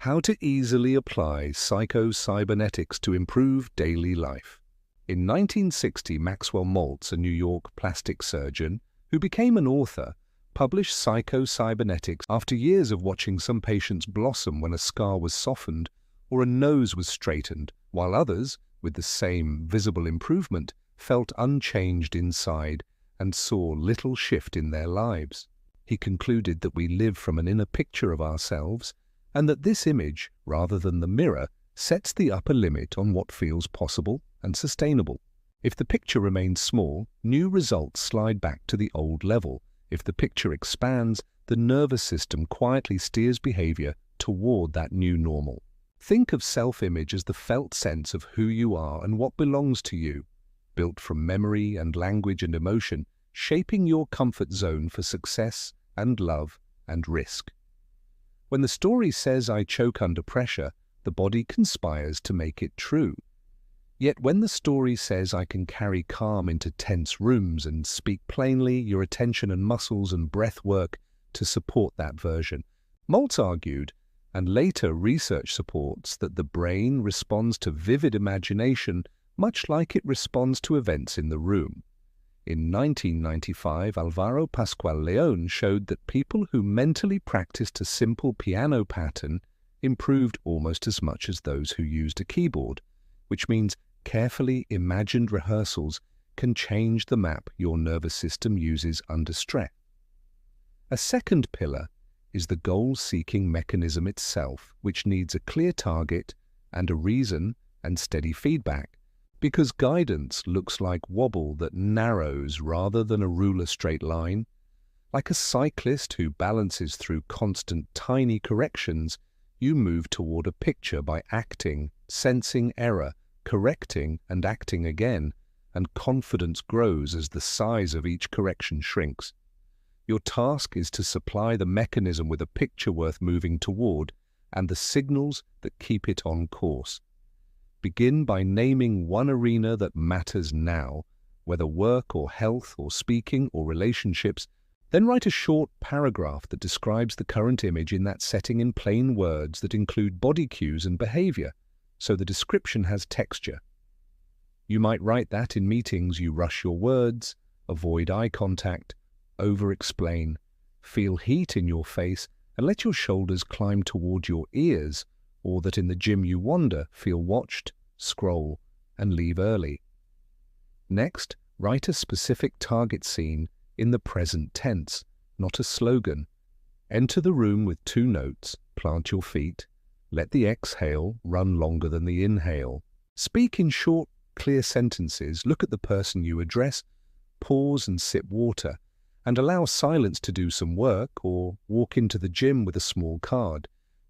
How to easily apply Psycho Cybernetics to improve daily life. In 1960, Maxwell Maltz, a New York plastic surgeon who became an author, published Psycho Cybernetics after years of watching some patients blossom when a scar was softened or a nose was straightened, while others, with the same visible improvement, felt unchanged inside and saw little shift in their lives. He concluded that we live from an inner picture of ourselves, and that this image, rather than the mirror, sets the upper limit on what feels possible and sustainable. If the picture remains small, new results slide back to the old level. If the picture expands, the nervous system quietly steers behavior toward that new normal. Think of self-image as the felt sense of who you are and what belongs to you, built from memory and language and emotion, shaping your comfort zone for success and love and risk. When the story says I choke under pressure, the body conspires to make it true. Yet when the story says I can carry calm into tense rooms and speak plainly, your attention and muscles and breath work to support that version. Maltz argued, and later research supports, that the brain responds to vivid imagination much like it responds to events in the room. In 1995, Alvaro Pascual-Leone showed that people who mentally practiced a simple piano pattern improved almost as much as those who used a keyboard, which means carefully imagined rehearsals can change the map your nervous system uses under stress. A second pillar is the goal-seeking mechanism itself, which needs a clear target and a reason and steady feedback, because guidance looks like wobble that narrows rather than a ruler straight line. Like a cyclist who balances through constant tiny corrections, you move toward a picture by acting, sensing error, correcting and acting again, and confidence grows as the size of each correction shrinks. Your task is to supply the mechanism with a picture worth moving toward and the signals that keep it on course. Begin by naming one arena that matters now, whether work or health or speaking or relationships. Then write a short paragraph that describes the current image in that setting in plain words that include body cues and behavior, so the description has texture. You might write that in meetings you rush your words, avoid eye contact, over-explain, feel heat in your face, and let your shoulders climb toward your ears, or that in the gym you wander, feel watched, scroll, and leave early. Next, write a specific target scene in the present tense, not a slogan. Enter the room with 2 notes, plant your feet, let the exhale run longer than the inhale. Speak in short, clear sentences, look at the person you address, pause and sip water, and allow silence to do some work, or walk into the gym with a small card.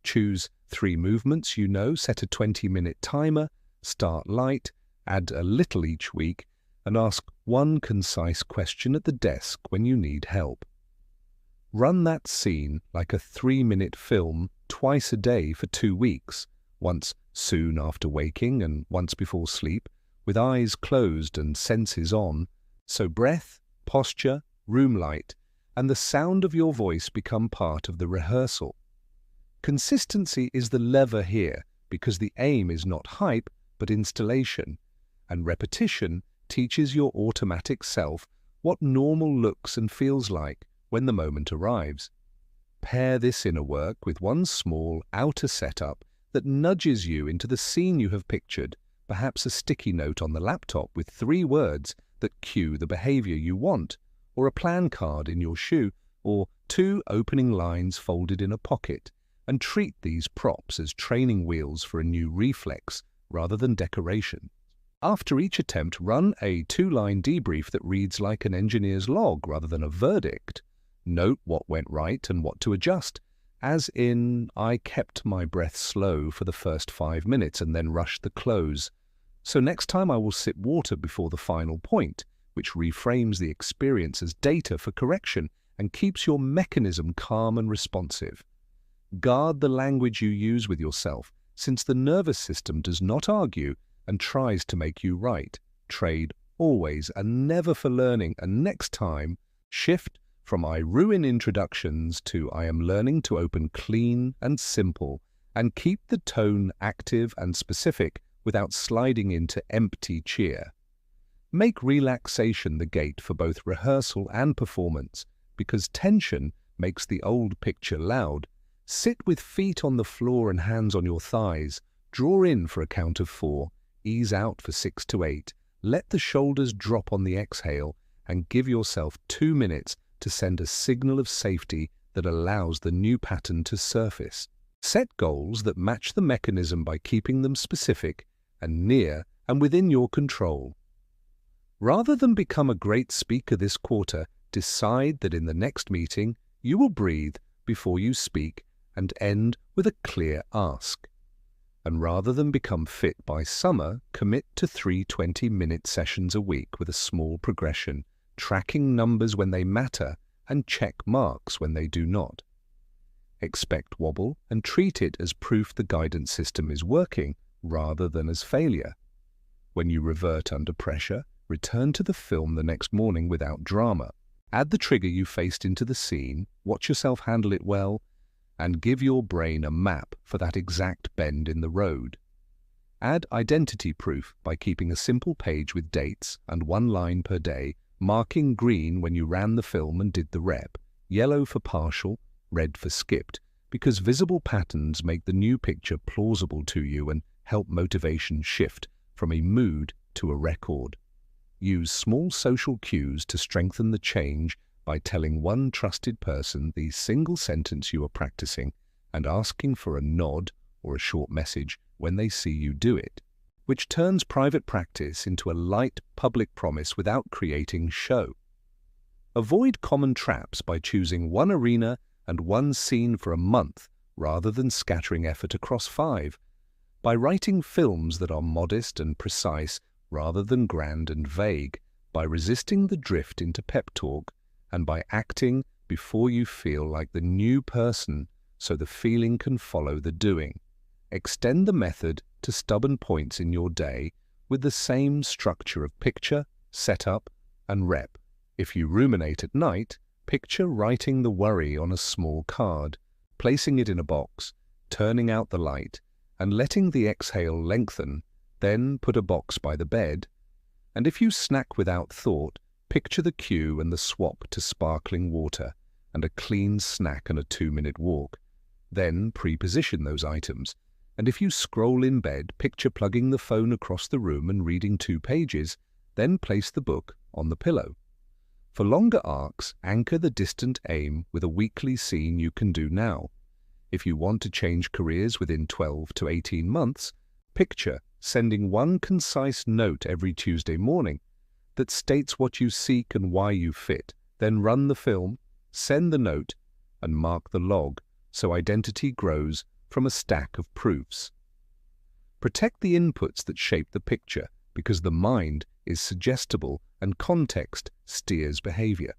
Choose 3 movements you know, set a 20-minute timer, start light, add a little each week, and ask one concise question at the desk when you need help. Run that scene like a 3-minute film twice a day for 2 weeks, once soon after waking and once before sleep, with eyes closed and senses on, so breath, posture, room light, and the sound of your voice become part of the rehearsal. Consistency is the lever here, because the aim is not hype, but installation, and repetition teaches your automatic self what normal looks and feels like when the moment arrives. Pair this inner work with one small outer setup that nudges you into the scene you have pictured, perhaps a sticky note on the laptop with 3 words that cue the behavior you want, or a plan card in your shoe, or 2 opening lines folded in a pocket, and treat these props as training wheels for a new reflex rather than decoration. After each attempt, run a 2-line debrief that reads like an engineer's log rather than a verdict. Note what went right and what to adjust, as in, I kept my breath slow for the first 5 minutes and then rushed the close. So next time I will sip water before the final point, which reframes the experience as data for correction and keeps your mechanism calm and responsive. Guard the language you use with yourself, since the nervous system does not argue and tries to make you right. Trade always and never for learning, and next time, shift from I ruin introductions to I am learning to open clean and simple And keep the tone active and specific without sliding into empty cheer. Make relaxation the gate for both rehearsal and performance, because tension makes the old picture loud. Sit with feet on the floor and hands on your thighs. Draw in for a count of 4, ease out for 6 to 8. Let the shoulders drop on the exhale and give yourself 2 minutes to send a signal of safety that allows the new pattern to surface. Set goals that match the mechanism by keeping them specific and near and within your control. Rather than become a great speaker this quarter, decide that in the next meeting you will breathe before you speak and end with a clear ask. And rather than become fit by summer, commit to 3 20-minute sessions a week with a small progression, tracking numbers when they matter and check marks when they do not. Expect wobble and treat it as proof the guidance system is working rather than as failure. When you revert under pressure, return to the film the next morning without drama. Add the trigger you faced into the scene, watch yourself handle it well, and give your brain a map for that exact bend in the road. Add identity proof by keeping a simple page with dates and 1 line per day, marking green when you ran the film and did the rep, yellow for partial, red for skipped, because visible patterns make the new picture plausible to you and help motivation shift from a mood to a record. Use small social cues to strengthen the change by telling one trusted person the single sentence you are practicing and asking for a nod or a short message when they see you do it, which turns private practice into a light public promise without creating show. Avoid common traps by choosing 1 arena and 1 scene for a month rather than scattering effort across 5. By writing films that are modest and precise rather than grand and vague, by resisting the drift into pep talk, and by acting before you feel like the new person so the feeling can follow the doing. Extend the method to stubborn points in your day with the same structure of picture, setup, and rep. If you ruminate at night, picture writing the worry on a small card, placing it in a box, turning out the light, and letting the exhale lengthen, then put a box by the bed. And if you snack without thought, picture the cue and the swap to sparkling water and a clean snack and a 2-minute walk. Then pre-position those items. And if you scroll in bed, picture plugging the phone across the room and reading 2 pages, then place the book on the pillow. For longer arcs, anchor the distant aim with a weekly scene you can do now. If you want to change careers within 12 to 18 months, picture sending 1 concise note every Tuesday morning that states what you seek and why you fit. Then run the film, send the note, and mark the log so identity grows from a stack of proofs. Protect the inputs that shape the picture because the mind is suggestible and context steers behavior.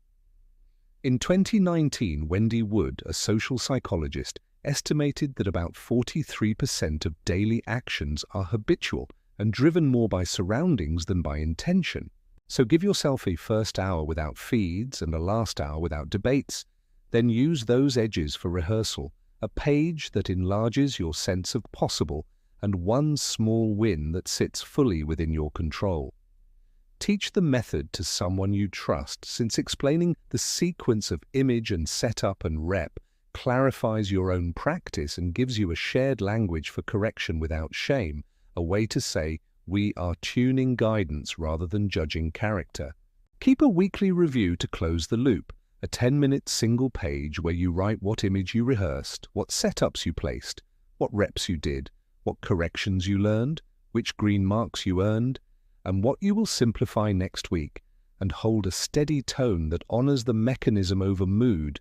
In 2019, Wendy Wood, a social psychologist, estimated that about 43% of daily actions are habitual and driven more by surroundings than by intention. So give yourself a first hour without feeds and a last hour without debates. Then use those edges for rehearsal, a page that enlarges your sense of possible and 1 small win that sits fully within your control. Teach the method to someone you trust, since explaining the sequence of image and setup and rep clarifies your own practice and gives you a shared language for correction without shame, a way to say, we are tuning guidance rather than judging character. Keep a weekly review to close the loop, a 10-minute single page where you write what image you rehearsed, what setups you placed, what reps you did, what corrections you learned, which green marks you earned, and what you will simplify next week, and hold a steady tone that honors the mechanism over mood.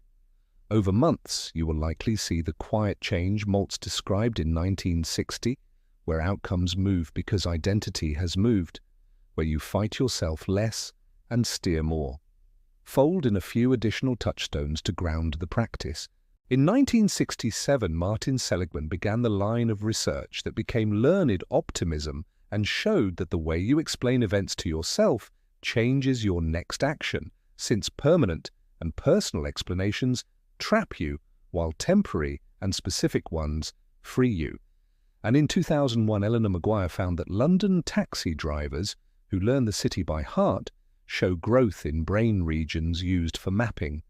Over months, you will likely see the quiet change Maltz described in 1960, where outcomes move because identity has moved, where you fight yourself less and steer more. Fold in a few additional touchstones to ground the practice. In 1967, Martin Seligman began the line of research that became learned optimism and showed that the way you explain events to yourself changes your next action, since permanent and personal explanations trap you, while temporary and specific ones free you. And in 2001, Eleanor Maguire found that London taxi drivers who learn the city by heart show growth in brain regions used for mapping,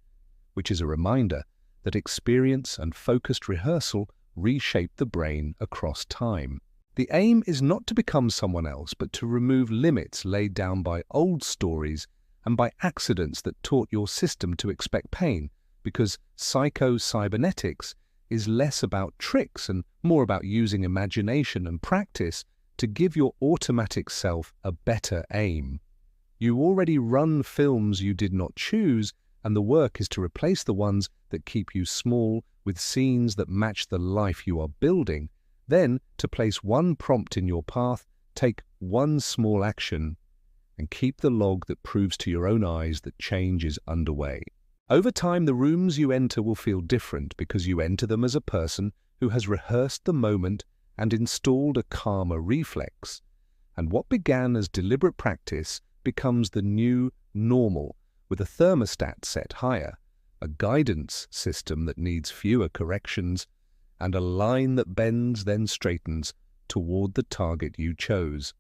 which is a reminder that experience and focused rehearsal reshape the brain across time. The aim is not to become someone else, but to remove limits laid down by old stories and by accidents that taught your system to expect pain, because Psycho Cybernetics is less about tricks and more about using imagination and practice to give your automatic self a better aim. You already run films you did not choose, and the work is to replace the ones that keep you small with scenes that match the life you are building. Then, to place one prompt in your path, take one small action, and keep the log that proves to your own eyes that change is underway. Over time, the rooms you enter will feel different because you enter them as a person who has rehearsed the moment and installed a calmer reflex. And what began as deliberate practice becomes the new normal, with a thermostat set higher, a guidance system that needs fewer corrections, and a line that bends then straightens toward the target you chose.